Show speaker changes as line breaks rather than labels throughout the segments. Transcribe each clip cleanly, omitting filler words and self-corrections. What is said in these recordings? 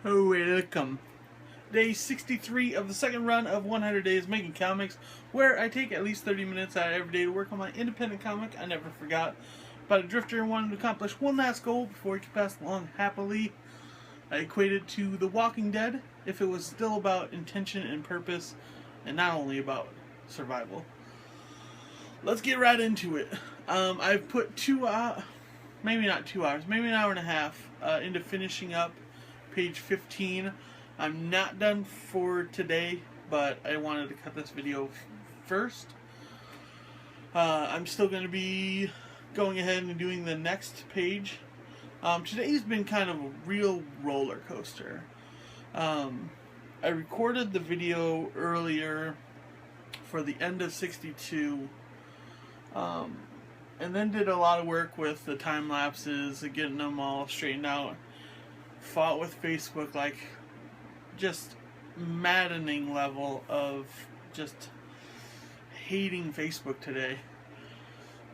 Welcome. Day 63 of the second run of 100 Days Making Comics, where I take at least 30 minutes out of every day to work on my independent comic I never forgot about a drifter wanting to accomplish one last goal before he could pass along happily. I equated to The Walking Dead if it was still about intention and purpose, and not only about survival. Let's get right into it. I've put maybe not 2 hours, maybe an hour and a half into finishing up page 15. I'm not done for today, but I wanted to cut this video first. I'm still going to be going ahead and doing the next page. Today's been kind of a real roller coaster. I recorded the video earlier for the end of 62, and then did a lot of work with the time lapses and getting them all straightened out. Fought with Facebook, like, just maddening level of just hating Facebook today.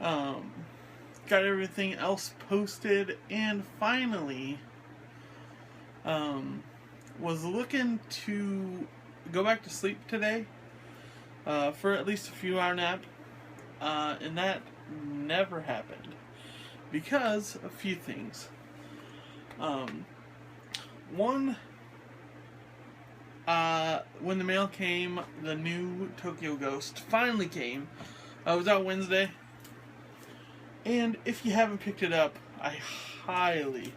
Got everything else posted, and finally was looking to go back to sleep today for at least a few hour nap, and that never happened because a few things. One, when the mail came, the new Tokyo Ghost finally came. It was out Wednesday, and if you haven't picked it up, I highly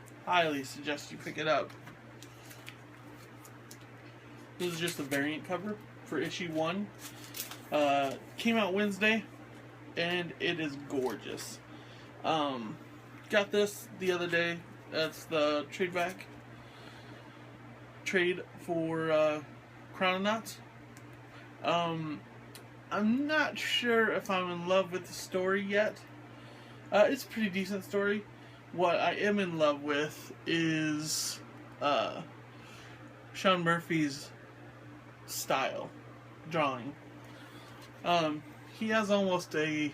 suggest you pick it up. This is just a variant cover for issue 1. Came out Wednesday, and it is gorgeous. Got this the other day. That's the trade for Crown of Knots. I'm not sure if I'm in love with the story yet. It's a pretty decent story. What I am in love with is Sean Murphy's style drawing. He has almost a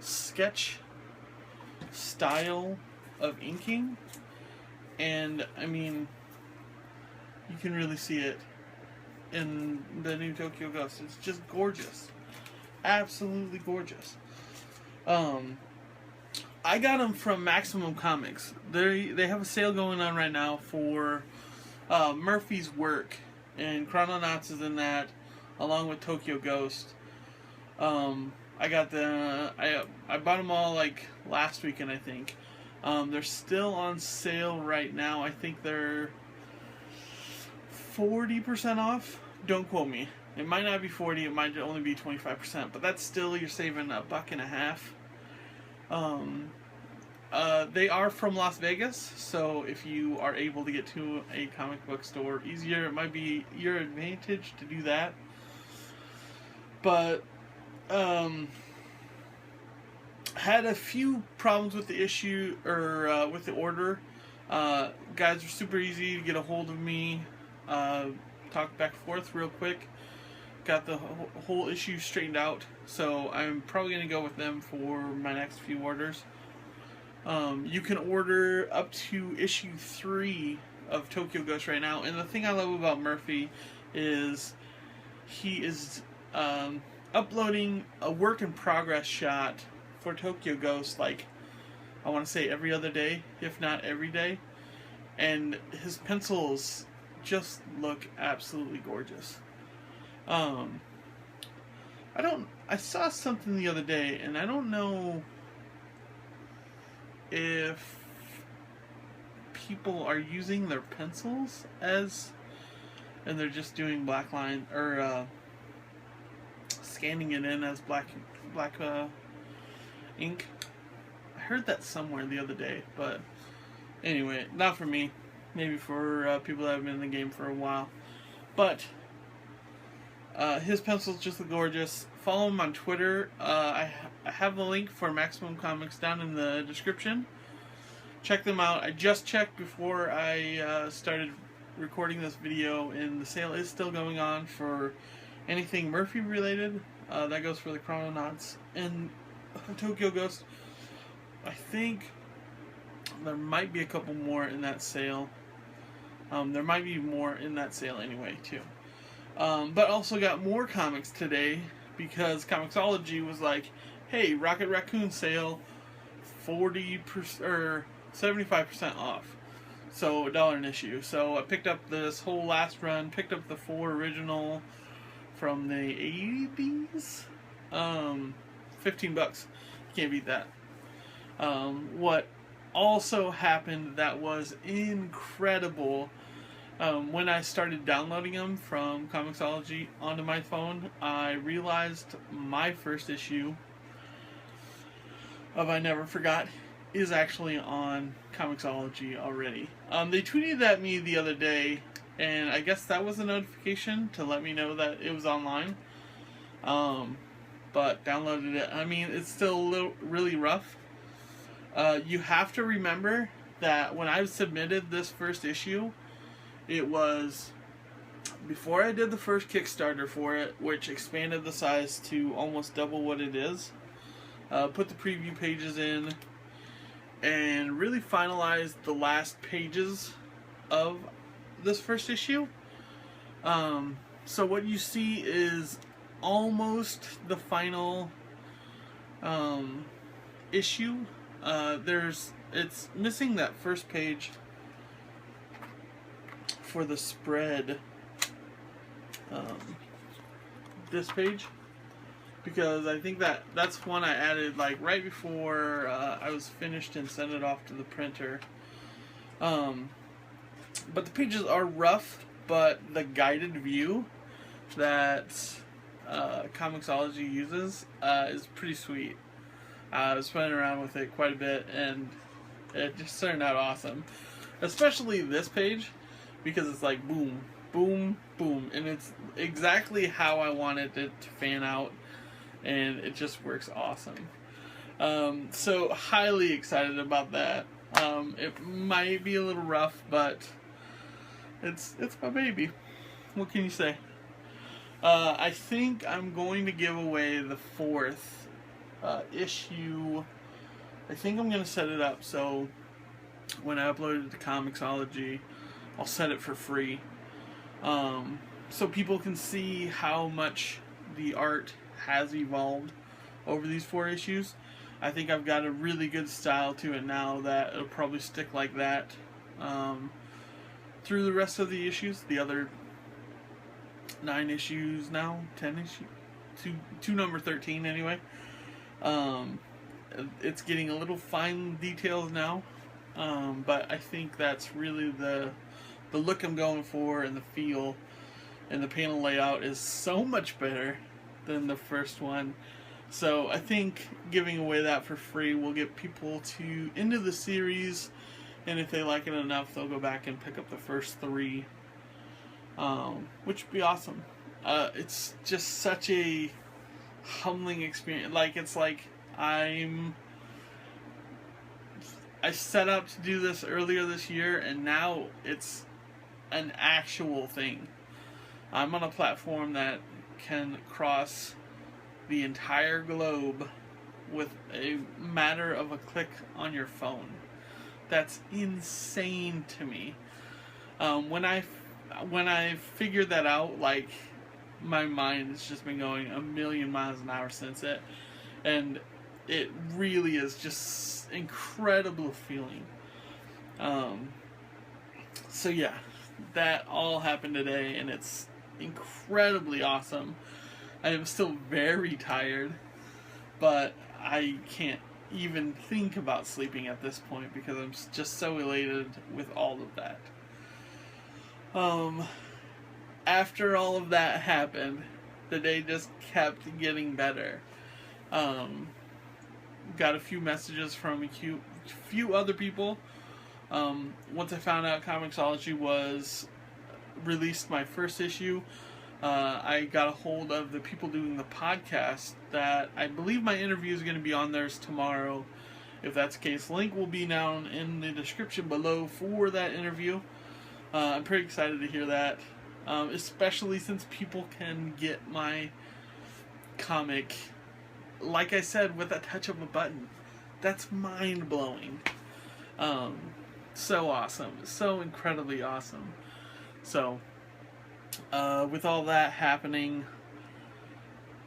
sketch style of inking, and I mean, you can really see it in the new Tokyo Ghost. It's just gorgeous. Absolutely gorgeous. I got them from Maximum Comics. They have a sale going on right now for Murphy's work, and Crown of Knots is in that, along with Tokyo Ghost. I got I bought them all like last weekend, I think. They're still on sale right now. I think they're 40% off. Don't quote me. It might not be 40, it might only be 25%, but that's still, you're saving $1.50. They are from Las Vegas, so if you are able to get to a comic book store easier, it might be your advantage to do that. But had a few problems with the issue, or with the order. Guys are super easy to get a hold of me. Talk back and forth real quick. Got the whole issue straightened out, so I'm probably going to go with them for my next few orders. You can order up to issue 3 of Tokyo Ghost right now, and the thing I love about Murphy is he is uploading a work in progress shot for Tokyo Ghost, like, I want to say every other day, if not every day, and his pencils just look absolutely gorgeous. I saw something the other day, and I don't know if people are using their pencils and they're just doing black line, or scanning it in as black ink. I heard that somewhere the other day, but anyway, not for me. Maybe for people that have been in the game for a while. But his pencils just look gorgeous. Follow him on Twitter. I have the link for Maximum Comics down in the description. Check them out. I just checked before I started recording this video, and the sale is still going on for anything Murphy related. That goes for the Crown of Knots and Tokyo Ghost. I think there might be a couple more in that sale. There might be more in that sale anyway, too. But also got more comics today because Comixology was like, hey, Rocket Raccoon sale, 40% or 75% off. So $1 an issue. So I picked up this whole last run, picked up the 4 original from the 80s. $15. You can't beat that. What also happened that was incredible, when I started downloading them from Comixology onto my phone, I realized my first issue of I Never Forgot is actually on Comixology already. They tweeted at me the other day, and I guess that was a notification to let me know that it was online. But downloaded it. I mean, it's still really rough. You have to remember that when I submitted this first issue, it was before I did the first Kickstarter for it, which expanded the size to almost double what it is. Put the preview pages in, and really finalized the last pages of this first issue. So what you see is almost the final issue. It's missing that first page for the spread, this page, because I think that's one I added like right before I was finished and sent it off to the printer. But the pages are rough, but the guided view that Comixology uses is pretty sweet. I was playing around with it quite a bit, and it just turned out awesome. Especially this page, because it's like boom, boom, boom, and it's exactly how I wanted it to fan out, and it just works awesome. So highly excited about that. It might be a little rough, but it's my baby. What can you say? I think I'm going to give away the 4th issue. I think I'm going to set it up so when I upload it to Comixology, I'll set it for free. So people can see how much the art has evolved over these 4 issues. I think I've got a really good style to it now that it'll probably stick like that through the rest of the issues. The other 9 issues now, 10 issues, to number 13 anyway. It's getting a little fine details now, but I think that's really the look I'm going for, and the feel, and the panel layout is so much better than the first one. So I think giving away that for free will get people into the series, and if they like it enough, they'll go back and pick up the first 3, which would be awesome. It's just such a humbling experience. Like, it's like I set out to do this earlier this year, and now it's an actual thing. I'm on a platform that can cross the entire globe with a matter of a click on your phone. That's insane to me. When I figured that out, like, my mind has just been going a million miles an hour since it, and it really is just incredible feeling. So yeah, that all happened today, and it's incredibly awesome. I am still very tired, but I can't even think about sleeping at this point because I'm just so elated with all of that. After all of that happened, the day just kept getting better. Got a few messages from a few other people. Once I found out Comixology was released my first issue, I got a hold of the people doing the podcast that I believe my interview is going to be on theirs tomorrow. If that's the case, link will be down in the description below for that interview. I'm pretty excited to hear that, especially since people can get my comic, like I said, with a touch of a button. That's mind-blowing. so awesome, so incredibly awesome. So, with all that happening,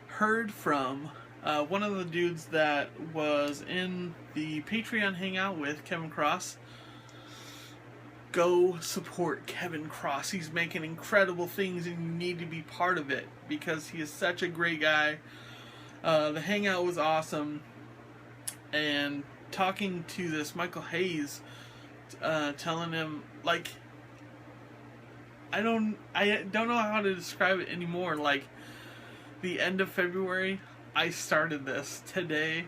heard from one of the dudes that was in the Patreon hangout with Kevin Cross. Go support Kevin Cross. He's making incredible things and you need to be part of it because he is such a great guy. The hangout was awesome. And talking to this Michael Hayes, telling him, like, I don't know how to describe it anymore. Like, the end of February, I started this. Today,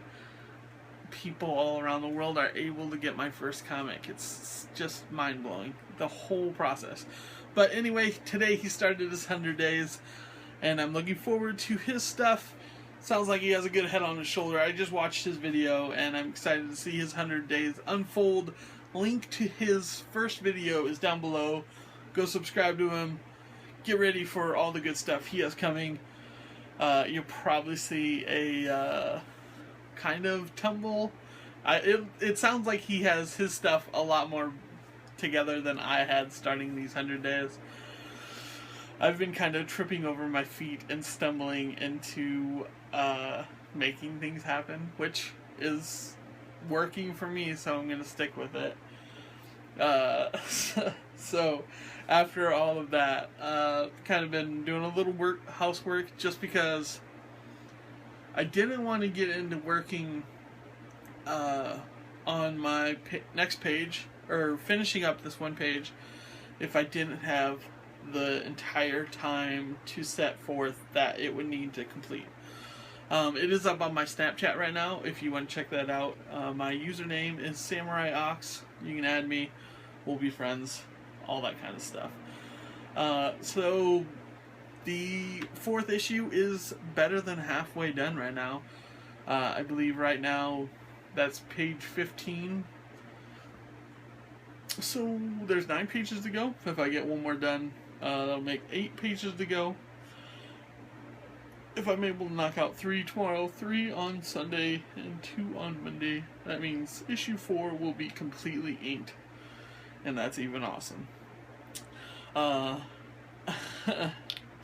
people all around the world are able to get my first comic. It's just mind-blowing, the whole process. But anyway, today he started his 100 days, and I'm looking forward to his stuff. Sounds like he has a good head on his shoulder. I just watched his video, and I'm excited to see his 100 days unfold. Link to his first video is down below. Go subscribe to him. Get ready for all the good stuff he has coming. You'll probably see a kind of tumble. It sounds like he has his stuff a lot more together than I had starting these 100 days. I've been kind of tripping over my feet and stumbling into making things happen, which is working for me, so I'm going to stick with it. So after all of that, kind of been doing a little housework just because I didn't want to get into working on my next page, or finishing up this one page, if I didn't have the entire time to set forth that it would need to complete. It is up on my Snapchat right now if you want to check that out. My username is Samurai Ox. You can add me, we'll be friends, all that kind of stuff. So the 4th issue is better than halfway done right now. I believe right now that's page 15. So there's 9 pages to go. If I get one more done, that'll make 8 pages to go. If I'm able to knock out 3 tomorrow, 3 on Sunday, and 2 on Monday, that means issue 4 will be completely inked. And that's even awesome.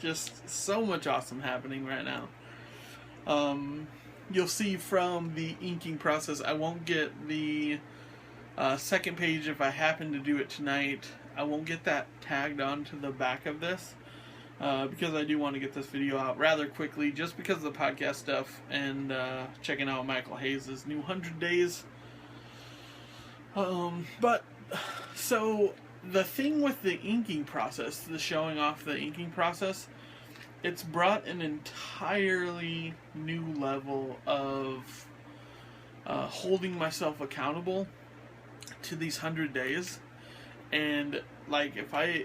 Just so much awesome happening right now. You'll see from the inking process, I won't get the second page if I happen to do it tonight. I won't get that tagged onto the back of this because I do want to get this video out rather quickly, just because of the podcast stuff and checking out Michael Hayes' new 100 days. But so the thing with the inking process, the showing off the inking process, it's brought an entirely new level of holding myself accountable to these 100 days. And like, if I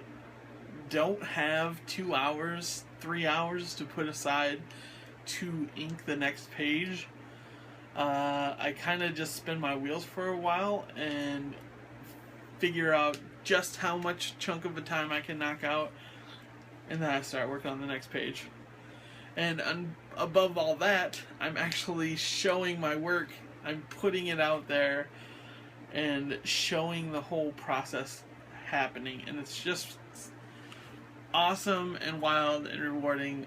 don't have 2 hours, 3 hours to put aside to ink the next page, I kind of just spin my wheels for a while and figure out just how much chunk of a time I can knock out, and then I start working on the next page. And above all that, I'm actually showing my work. I'm putting it out there and showing the whole process happening, and it's just awesome and wild and rewarding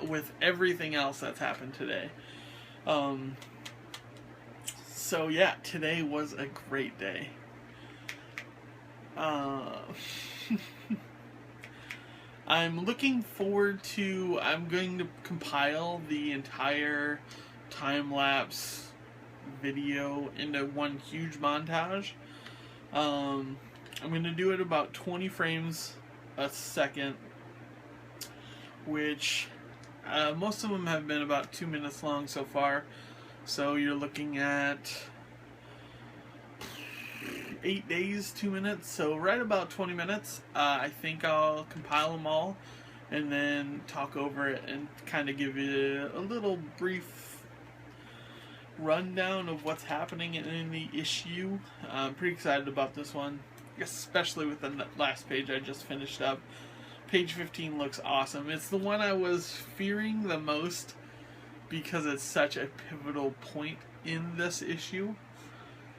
with everything else that's happened today. So yeah, today was a great day. I'm looking forward to, I'm going to compile the entire time-lapse video into one huge montage. I'm going to do it about 20 frames a second, which most of them have been about 2 minutes long so far. So you're looking at 8 days, 2 minutes, so right about 20 minutes. I think I'll compile them all and then talk over it and kind of give you a little brief rundown of what's happening in the issue. I'm pretty excited about this one, especially with the last page I just finished up. Page 15 looks awesome. It's the one I was fearing the most because it's such a pivotal point in this issue.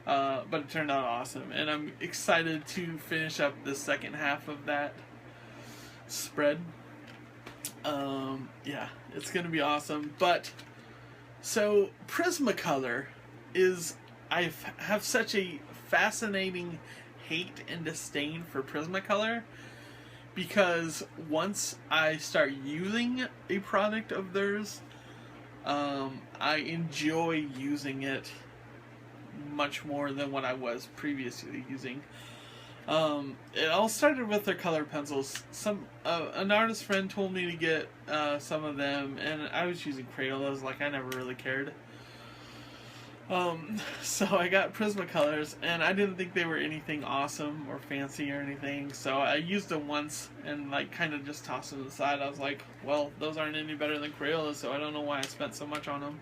but it turned out awesome, and I'm excited to finish up the second half of that spread. Yeah, it's gonna be awesome. But so Prismacolor is, I have such a fascinating hate and disdain for Prismacolor, because once I start using a product of theirs, I enjoy using it much more than what I was previously using. It all started with their color pencils. An artist friend told me to get some of them, and I was using Crayolas, like I never really cared. So I got Prismacolors, and I didn't think they were anything awesome or fancy or anything, so I used them once and like kind of just tossed them aside. I was like, well, those aren't any better than Crayolas, so I don't know why I spent so much on them.